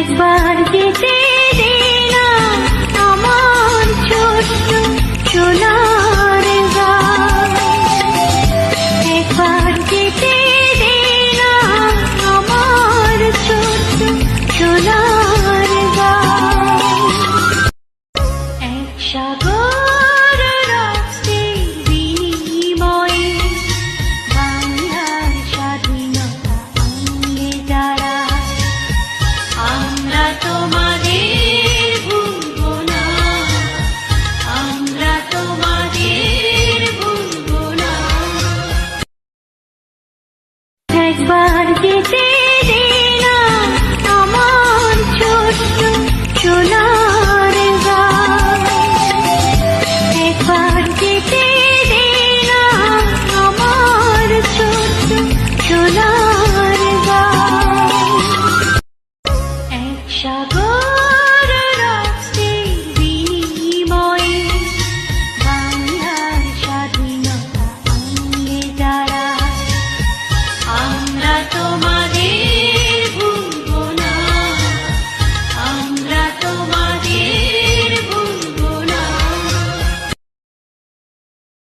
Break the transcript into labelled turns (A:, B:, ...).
A: একবার যেতে দে না আমার ছোট্ট সোনার গাঁ, একবার যেতে দে না আমার ছোট্ট সোনার গাঁ। এক সাগর রক্তের বিনিময়ে বাংলার স্বাধীনতা অঙ্গে যারা, আমরা তোমাদের ভুলব না, আমরা তোমাদের ভুলব না। একবার যেতে দে না আমার ছোট্ট সোনার গাঁ, একবার যেতে দে না আমার ছোট্ট সোনার গাঁ। এক সাগর